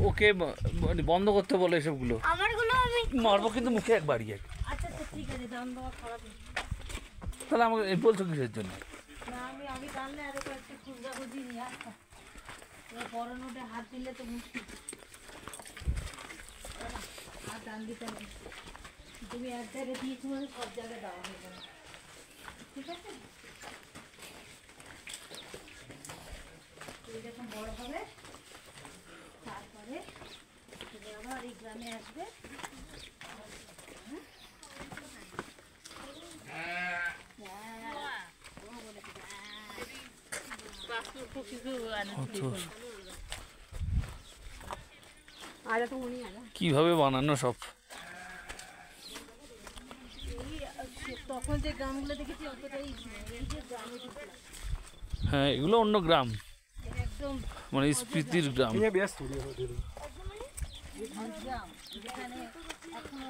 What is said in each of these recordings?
ওকে বন্ধ করতে বলে এসবগুলো মারবো কিন্তু মুখে একবারই। আচ্ছা ঠিক আছে, দাম দেওয়া খারাপ। তাহলে আমাকে বলছো কিসের জন্য? না আমি জানলে আরো কয়েকটা খুচরা খুঁজি নিয়ে আসতাম। বড় নোটে হাত দিলে তো মুশকিল। আর দাম দিতে হবে, তুমি এক জায়গায় দিয়েছো মানে সব জায়গায় দেওয়া হয়ে যাবে, ঠিক আছে? যখন বড় হবে তারপরে আবার এই গ্রামে আসবে। কিভাবে বানানো সব? তখন যে গ্রামগুলো দেখেছি অতটাই, হ্যাঁ এগুলো অন্য গ্রাম, একদম মানে স্মৃতির গ্রাম। যেখানে এখনো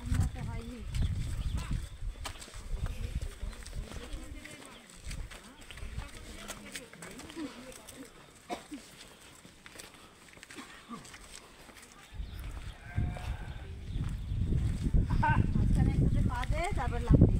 উন্নত হয়নি। মাঝখানে একটু পা দে, তারপর লাভ নেই।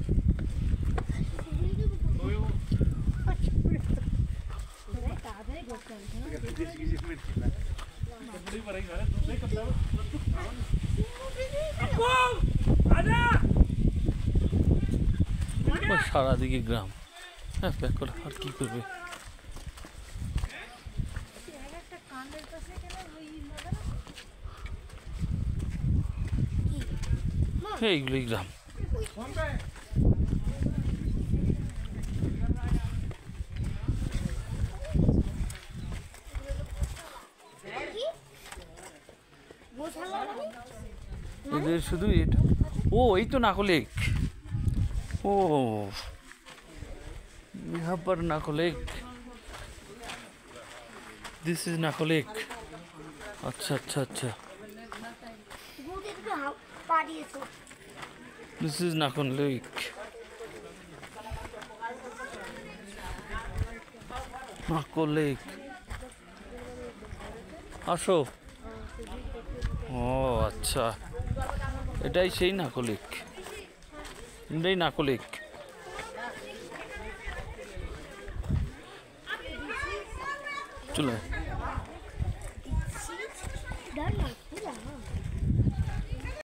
সারাদিকে গ্রাম, হ্যাঁ প্যাক করে আর কি করবে? এইগুলোই গ্রাম। এদের শুধু এটা, ও এই তো নাকো লেক। ও यहाँ पर Nako lake, this is Nako lake. अच्छा अच्छा अच्छा, this is Nako lake. Nako lake আসো। ও আচ্ছা, এটাই সেই নাকো লেক, এটাই নাকো লেক। চলে